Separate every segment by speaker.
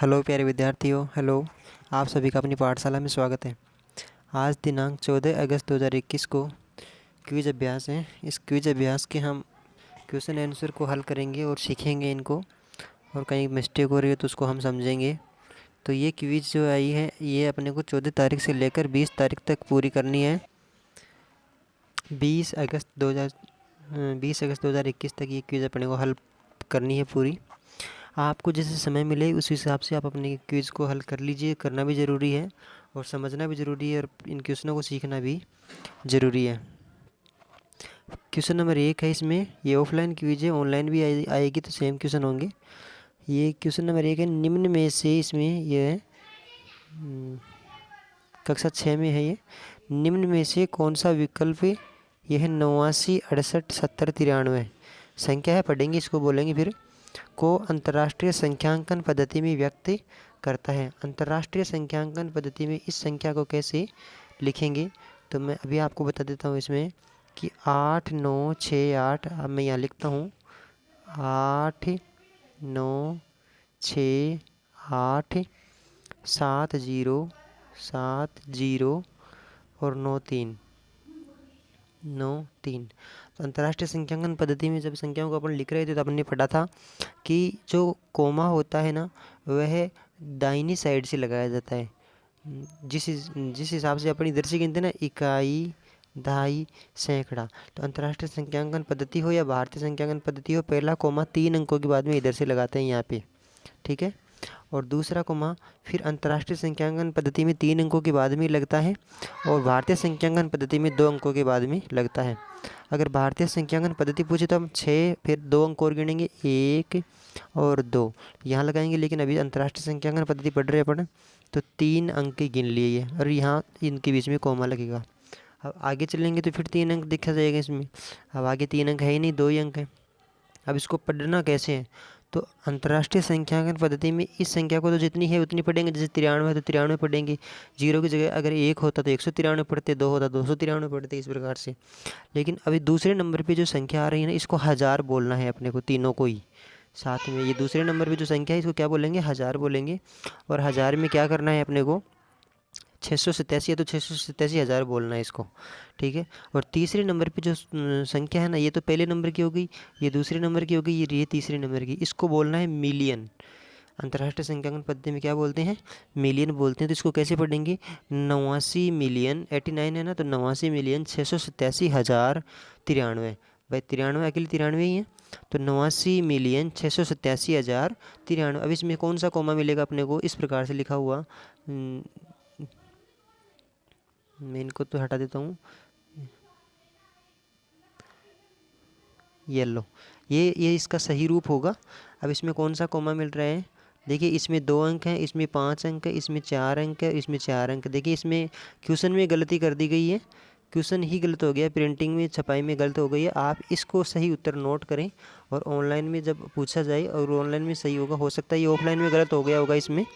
Speaker 1: Hello प्यारे विद्यार्थियों, hello. आप सभी का अपनी पाठशाला में स्वागत है। आज दिनांक 14 अगस्त 2021 को क्विज अभ्यास है। इस क्विज अभ्यास के हम क्वेश्चन आंसर को हल करेंगे और सीखेंगे इनको, और कहीं मिस्टेक हो रही है तो उसको हम समझेंगे। तो ये क्विज जो आई है ये अपने को 14 तारीख से लेकर 20 तारीख तक पूरी करनी है। 20 अगस्त 2021 तक ये क्विज अपने को हल करनी है पूरी। आपको जैसे समय मिले उस हिसाब से आप अपने क्विज़ को हल कर लीजिए। करना भी ज़रूरी है और समझना भी ज़रूरी है, और इन क्वेश्चनों को सीखना भी ज़रूरी है। क्वेश्चन नंबर 1 है इसमें, ये ऑफलाइन क्विज है, ऑनलाइन भी आएगी तो सेम क्वेश्चन होंगे। ये क्वेश्चन नंबर 1 है, निम्न में से इसमें यह है कक्षा 6 में है ये। निम्न में से कौन सा विकल्प यह है 89, 68, 70, 93 संख्या है, पढ़ेंगे इसको, बोलेंगे फिर, को अंतर्राष्ट्रीय संख्यांकन पद्धति में व्यक्त करता है। अंतर्राष्ट्रीय संख्यांकन पद्धति में इस संख्या को कैसे लिखेंगे, तो मैं अभी आपको बता देता हूँ इसमें कि 8, 9, 6, 8। अब मैं यहाँ लिखता हूँ 8, 9, 6, 8, 7, 0, 7, 0 और 9, 3, 9, 3। तो अंतर्राष्ट्रीय संख्यांकन पद्धति में जब संख्याओं को अपन लिख रहे थे तो अपन ने पढ़ा था कि जो कोमा होता है ना, वह दाहिनी साइड से लगाया जाता है। जिस हिसाब से अपन इधर से गिनते हैं ना, इकाई, दहाई, सैकड़ा, तो अंतर्राष्ट्रीय संख्यांकन पद्धति हो या भारतीय संख्यांकन पद्धति हो, पहला कोमा 3 अंकों के बाद में इधर से लगाते हैं यहाँ पे, ठीक है। और दूसरा कोमा फिर अंतर्राष्ट्रीय संख्यांकन पद्धति में 3 अंकों के बाद में लगता है, और भारतीय संख्यांकन पद्धति में 2 अंकों के बाद में लगता है। अगर भारतीय संख्यांकन पद्धति पूछे तो हम 6 फिर 2 अंक और गिनेंगे, 1 और 2 यहाँ लगाएंगे। लेकिन अभी अंतर्राष्ट्रीय संख्यांकन पद्धति पढ़ रहे अपन, तो 3 अंक ही गिन लिए ये, और यहाँ इनके बीच में कोमा लगेगा। अब आगे चलेंगे तो फिर 3 अंक दिखा जाएगा इसमें। अब आगे 3 अंक है ही नहीं, 2 ही अंक है। अब इसको पढ़ना कैसे है, तो अंतर्राष्ट्रीय संख्यांकन पद्धति में इस संख्या को तो जितनी है उतनी पढ़ेंगे। जैसे 93 है तो 93 पढ़ेंगे। 0 की जगह अगर 1 होता तो 193 पढ़ते, 2 होता 293 पढ़ते, इस प्रकार से। लेकिन अभी दूसरे नंबर पे जो संख्या आ रही है ना, इसको 1000 बोलना है अपने को, तीनों को ही साथ में। ये दूसरे नंबर पे जो संख्या है इसको क्या बोलेंगे, 1000 बोलेंगे। और 1000 में क्या करना है अपने को, 687 है तो 687,000 बोलना है इसको, ठीक है। और तीसरे नंबर पे जो संख्या है ना, ये तो पहले नंबर की हो गई, ये दूसरे नंबर की हो गई, ये तीसरे नंबर की, इसको बोलना है मिलियन। अंतर्राष्ट्रीय संख्यांकन पद्धति में क्या बोलते हैं, मिलियन बोलते हैं। तो इसको कैसे पढ़ेंगे, 89 मिलियन, 89 है ना, तो 89 मिलियन 687,093। भाई 93 अकेले 93 ही है, तो 89 मिलियन 687,093। अब इसमें कौन सा कॉमा मिलेगा अपने को, इस प्रकार से लिखा हुआ, मैं इनको तो हटा देता हूँ, येलो, ये इसका सही रूप होगा। अब इसमें कौन सा कॉमा मिल रहा है, देखिए इसमें 2 अंक हैं, इसमें 5 अंक है, इसमें 4 अंक है, इसमें 4 अंक। देखिए इसमें क्वेश्चन में गलती कर दी गई है, क्वेश्चन ही गलत हो गया, प्रिंटिंग में छपाई में गलत हो गई है। आप इसको सही उत्तर नोट करें, और ऑनलाइन में जब पूछा जाए और ऑनलाइन में सही होगा, हो सकता है ये ऑफलाइन में गलत हो गया होगा इसमें,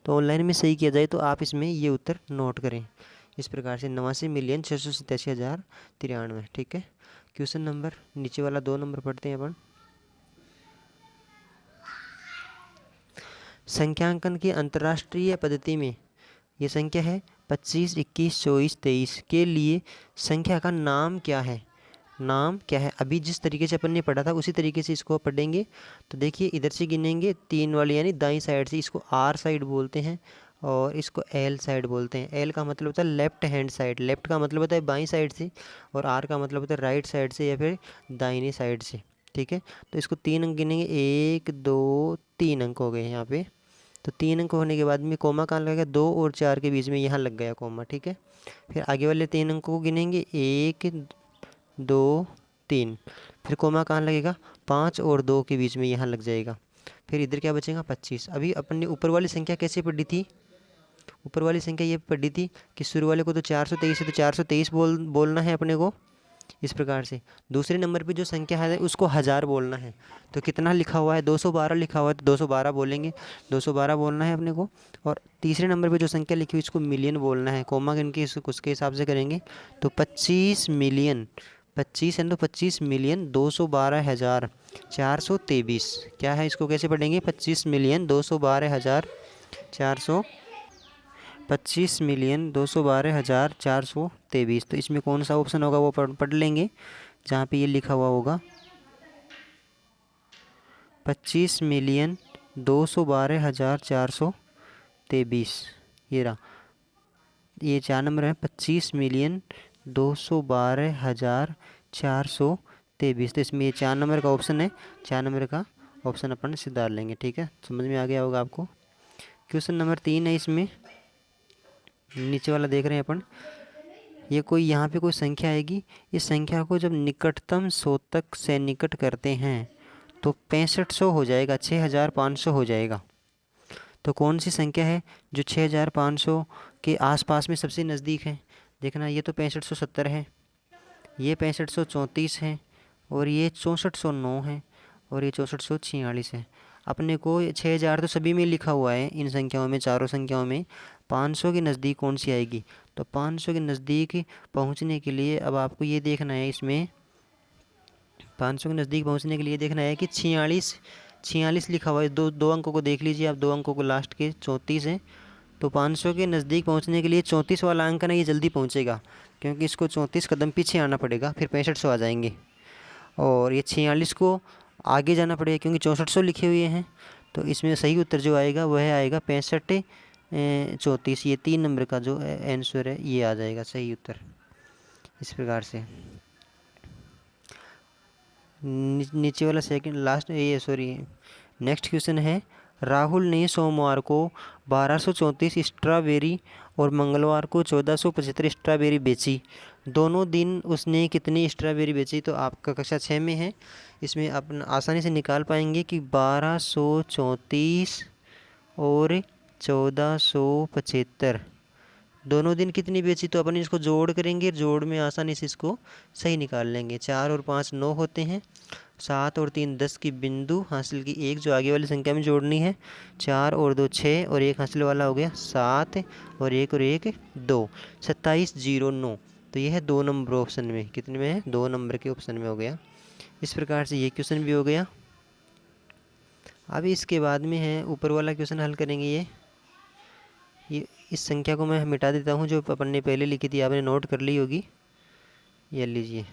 Speaker 1: तो ऑनलाइन में सही किया जाए तो आप इसमें ये उत्तर नोट करें इस प्रकार से, 89 मिलियन 687,093, ठीक है। क्वेश्चन नंबर नीचे वाला 2 नंबर पढ़ते हैं अपन। संख्यांकन की अंतर्राष्ट्रीय पद्धति में ये संख्या है 25, 21, 24, 23 के लिए संख्या का नाम क्या है, नाम क्या है। अभी जिस तरीके से अपन ने पढ़ा था उसी तरीके से इसको पढ़ेंगे। तो देखिए इधर से गिनेंगे 3 वाली, यानी दाईं साइड से, इसको आर साइड बोलते हैं और इसको एल साइड बोलते हैं। एल का मतलब होता है लेफ्ट हैंड साइड, लेफ्ट का मतलब होता है बाईं साइड से, और आर का मतलब होता है राइट साइड से या फिर दाहिनी साइड से, ठीक है। तो इसको 3 अंक गिनेंगे, 1, 2, 3 अंक हो गए यहाँ पे। तो 3 अंक होने के बाद में कोमा कहाँ लगेगा, 2 और 4 के बीच में यहाँ लग गया कोमा, ठीक है। फिर आगे वाले 3 अंकों को गिनेंगे, 1, 2, 3, फिर कोमा कहाँ लगेगा, 5 और 2 के बीच में यहाँ लग जाएगा। फिर इधर क्या बचेगा, 25। अभी अपन ने ऊपर वाली संख्या कैसे पढ़ी थी, ऊपर वाली संख्या ये पढ़ी थी कि शुरू वाले को तो 423 है तो 423 बोलना है अपने को, इस प्रकार से। दूसरे नंबर पे जो संख्या है उसको 1000 बोलना है, तो कितना लिखा हुआ है, 212 लिखा हुआ है, तो 212 बोलेंगे, 212 बोलना है अपने को। और तीसरे नंबर पे जो संख्या लिखी हुई इसको मिलियन बोलना है, कोमा इनके उसके हिसाब से करेंगे। तो 25 मिलियन, 25 है तो 25 मिलियन 212,423, क्या है, इसको कैसे पढ़ेंगे, 25 मिलियन 212,000 25,212,423। तो इसमें कौन सा ऑप्शन होगा वो पढ़ लेंगे, जहाँ पे ये लिखा हुआ होगा 25,212,423। ये रहा, ये 4 नंबर है, 25,212,423। तो इसमें ये 4 नंबर का ऑप्शन है, 4 नंबर का ऑप्शन अपन से डाल लेंगे। ठीक है, समझ में आ गया होगा आपको। क्वेश्चन नंबर 3 है, इसमें नीचे वाला देख रहे हैं अपन। ये कोई यहाँ पे कोई संख्या आएगी, इस संख्या को जब निकटतम शोधक से निकट करते हैं तो 6500 हो जाएगा, 6500 हो जाएगा। तो कौन सी संख्या है जो 6500 के आसपास में सबसे नज़दीक है? देखना, ये तो 6570 है, ये 6534 है, और ये 6409 है, और ये 6446 है। अपने को 6000 तो सभी में लिखा हुआ है, इन संख्याओं में, चारों संख्याओं में। 500 के नज़दीक कौन सी आएगी? तो 500 के नज़दीक पहुंचने के लिए अब आपको ये देखना है, इसमें 500 के नज़दीक पहुंचने के लिए देखना है कि 46 लिखा हुआ है। दो अंकों को देख लीजिए आप, 2 अंकों को लास्ट के 34 है। तो 500 के नज़दीक पहुंचने के लिए 34 वाला अंक ना, ये जल्दी पहुंचेगा, क्योंकि इसको 34 कदम पीछे आना पड़ेगा, फिर 6500 आ जाएंगे। और ये 46 को आगे जाना पड़ेगा, क्योंकि 6400 लिखे हुए हैं। तो इसमें सही उत्तर जो आएगा वह आएगा 65 34। ये 3 नंबर का जो आंसर है ये आ जाएगा सही उत्तर, इस प्रकार से। नीचे वाला सेकंड लास्ट, ये सॉरी, नेक्स्ट क्वेश्चन है, राहुल ने सोमवार को 1234 स्ट्रॉबेरी और मंगलवार को 1475 स्ट्रॉबेरी बेची। दोनों दिन उसने कितनी स्ट्रॉबेरी बेची? तो आपका कक्षा 6 में है, इसमें अपन आसानी से निकाल पाएंगे कि 1234 और 1475 दोनों दिन कितनी बेची। तो अपन इसको जोड़ करेंगे, जोड़ में आसानी से इसको सही निकाल लेंगे। 4 और 5 9 होते हैं, 7 और 3 10 की बिंदु हासिल की 1 जो आगे वाली संख्या में जोड़नी है। 4 और 2 6 और 1 हासिल वाला हो गया 7, और 1 2, 2709। तो ये है 2 नंबर ऑप्शन में, कितने में है? 2 नंबर के ऑप्शन में हो गया। इस प्रकार से ये क्वेश्चन भी हो गया। अभी इसके बाद में है ऊपर वाला क्वेश्चन हल करेंगे। ये इस संख्या को मैं मिटा देता हूँ जो अपन ने पहले लिखी थी, आपने नोट कर ली होगी। ये लीजिए,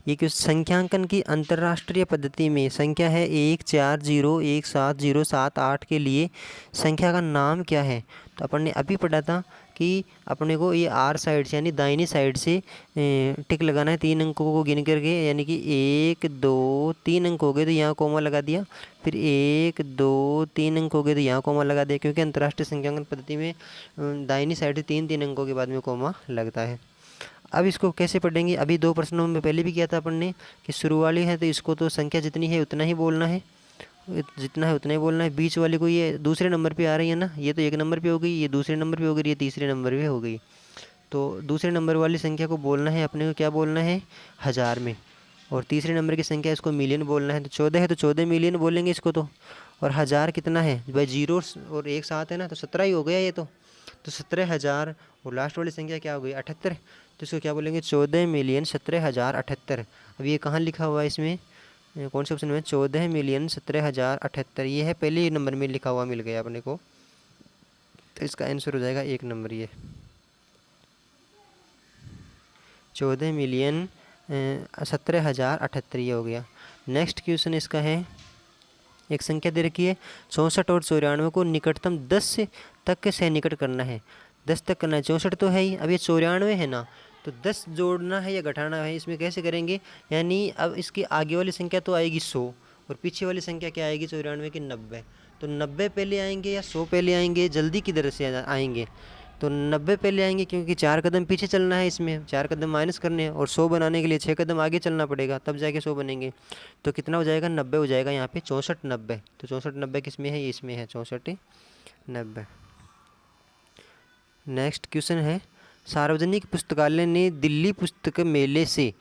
Speaker 1: ये क्यों संख्यांकन की अंतर्राष्ट्रीय पद्धति में संख्या है 14017078 के लिए संख्या का नाम क्या है? तो अपन ने अभी पढ़ा था कि अपने को ये आर साइड से यानी दाहिनी साइड से टिक लगाना है 3 अंकों को गिन करके, यानी कि 1 2 3 अंक हो गए तो यहाँ कोमा लगा दिया, फिर 1 2 3 अंक हो गए तो यहाँ कोमा लगा दिया, क्योंकि अंतर्राष्ट्रीय संख्यांकन पद्धति में दाहिनी साइड से 3 अंकों के बाद में कोमा लगता है। अब इसको कैसे पढ़ेंगे? अभी 2 प्रश्नों में पहले भी किया था अपन ने कि शुरू वाली है तो इसको तो संख्या जितनी है उतना ही बोलना है, जितना है उतना ही बोलना है। बीच वाली को ये दूसरे नंबर पे आ रही है ना, ये तो 1 नंबर पे हो गई, ये दूसरे नंबर पे हो गई, ये तीसरे नंबर पे हो गई। तो दूसरे नंबर वाली संख्या को बोलना है अपने को, क्या बोलना है? 1000 में। और तीसरे नंबर की संख्या इसको मिलियन बोलना है। तो 14 है तो 14 मिलियन बोलेंगे इसको तो। और 1000 कितना है भाई? 0 और 1 साथ है ना, तो 17 ही हो गया ये तो 17,000। और लास्ट वाली संख्या क्या हो गई? 78। तो इसको क्या बोलेंगे? 14,17,078। अब ये कहाँ लिखा हुआ है इसमें, कौन से ऑप्शन में? 14,17,078। ये है पहले नंबर में लिखा हुआ, मिल गया अपने को। तो इसका आंसर हो जाएगा 1 नंबर, ये 14,17,078 ये हो गया। नेक्स्ट क्वेश्चन इसका है, एक संख्या दे रखी है 64 और 94 को निकटतम 10 तक से निकट करना है। 10 तक करना है, 64 तो है ही, अब ये 94 है ना, तो 10 जोड़ना है या घटाना है, इसमें कैसे करेंगे? यानी अब इसकी आगे वाली संख्या तो आएगी 100 और पीछे वाली संख्या क्या आएगी 94 की? 90। तो 90 पहले आएंगे या 100 पहले आएंगे? जल्दी किधर से आएंगे? तो 90 पहले आएंगे, क्योंकि 4 कदम पीछे चलना है, इसमें 4 कदम माइनस करने हैं, और 100 बनाने के लिए 6 कदम आगे चलना पड़ेगा, तब जाके 100 बनेंगे। तो कितना हो जाएगा? 90 हो जाएगा यहाँ पे, 64 90। तो 64 90 किस में है? ये इसमें है, 64 90। नेक्स्ट क्वेश्चन है, सार्वजनिक पुस्तकालय ने दिल्ली पुस्तक मेले से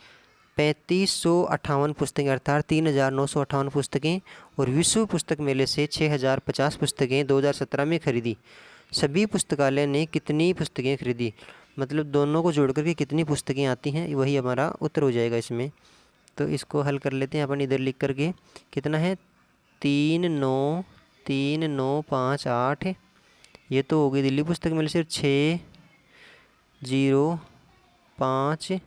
Speaker 1: 3558 पुस्तकें अर्थात 3958 पुस्तकें और विश्व पुस्तक मेले से 6050 पुस्तकें 2017 में खरीदी। सभी पुस्तकालय ने कितनी पुस्तकें खरीदी? मतलब दोनों को जोड़ करके कितनी पुस्तकें आती हैं, वही हमारा उत्तर हो जाएगा इसमें। तो इसको हल कर लेते हैं अपन इधर लिख करके। कितना है 3 9 ये तो हो गई दिल्ली पुस्तक में सिर्फ 6 0 5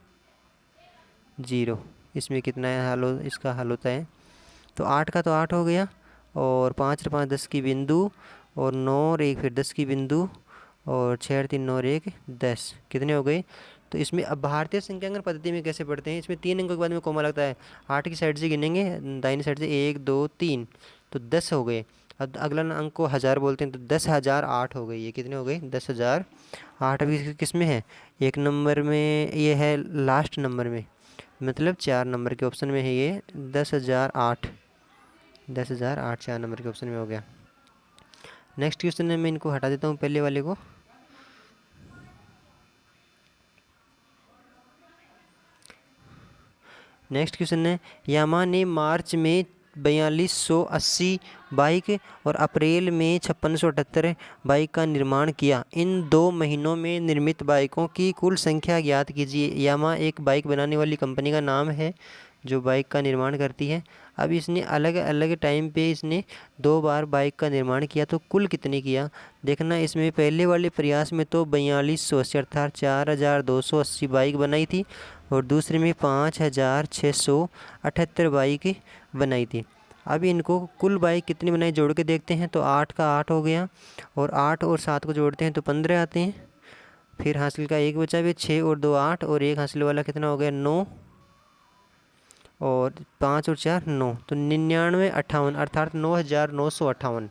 Speaker 1: 0। इसमें कितना है हल इसका हल होता है तो 8 का तो 8 हो गया और 5 और 5 10 की बिंदु और 9 और 1 फिर 10 की बिंदु और 6 और 3 9 और 1 10 कितने हो गए। तो इसमें अब भारतीय संख्यांकन पद्धति में कैसे पढ़ते हैं, इसमें 3 अंकों के बाद में कोमा लगता है। 8 की साइड से गिनेंगे दाहिनी साइड से 1 2 3 तो 10 हो गए। अब अगला अंक को 1000 बोलते हैं तो 10,008 हो गई। ये कितने हो गए 10,008। अभी किस में है 1 नंबर में, ये है लास्ट नंबर में मतलब 4 नंबर के ऑप्शन में है ये 10,008। 10,008 4 नंबर के ऑप्शन में हो गया। नेक्स्ट क्वेश्चन है, मैं इनको हटा देता हूँ पहले वाले को। नेक्स्ट क्वेश्चन है, यामा ने मार्च में 4280 बाइक और अप्रैल में 5678 बाइक का निर्माण किया। इन 2 महीनों में निर्मित बाइकों की कुल संख्या ज्ञात कीजिए। यामा एक बाइक बनाने वाली कंपनी का नाम है जो बाइक का निर्माण करती है। अब इसने अलग अलग टाइम पे इसने 2 बार बाइक का निर्माण किया तो कुल कितने किया देखना। इसमें पहले वाले प्रयास में तो 4280 अर्थात 4280 बाइक बनाई थी और दूसरे में 5678 बाइक बनाई थी। अब इनको कुल बाइक कितनी बनाई जोड़ के देखते हैं तो 8 का 8 हो गया और 8 और 7 को जोड़ते हैं तो 15 आते हैं। फिर हासिल का 1 बचा भी 6 और 2 8 और 1 हासिल वाला कितना हो गया 9 और 5 और 4 9 तो 9958 अर्थात 9958।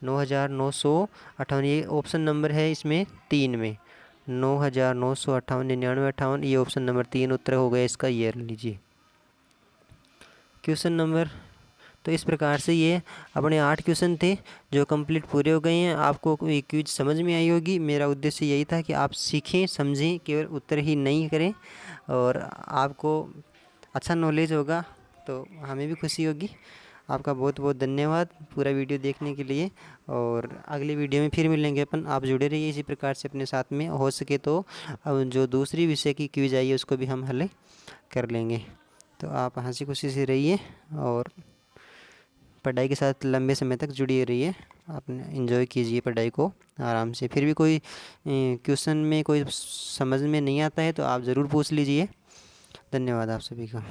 Speaker 1: 9958 ये ऑप्शन नंबर है इसमें 3 में 9958 9958 ये ऑप्शन नंबर 3 उत्तर हो गया इसका। ये लीजिए क्वेश्चन नंबर। तो इस प्रकार से ये अपने 8 क्वेश्चन थे जो कंप्लीट पूरे हो गए हैं। आपको ये क्विज समझ में आई होगी। मेरा उद्देश्य यही था कि आप सीखें समझें, केवल उत्तर ही नहीं करें और आपको अच्छा नॉलेज होगा तो हमें भी खुशी होगी। आपका बहुत बहुत धन्यवाद पूरा वीडियो देखने के लिए और अगले वीडियो में फिर मिलेंगे अपन। आप जुड़े रहिए इसी प्रकार से अपने साथ में, हो सके तो अब जो दूसरी विषय की क्विज आई है उसको भी हम हल कर लेंगे। तो आप हंसी खुशी से रहिए और पढ़ाई के साथ लंबे समय तक जुड़े रहिए। आप एंजॉय कीजिए पढ़ाई को आराम से। फिर भी कोई क्वेश्चन में कोई समझ में नहीं आता है तो आप ज़रूर पूछ लीजिए। धन्यवाद आप सभी का।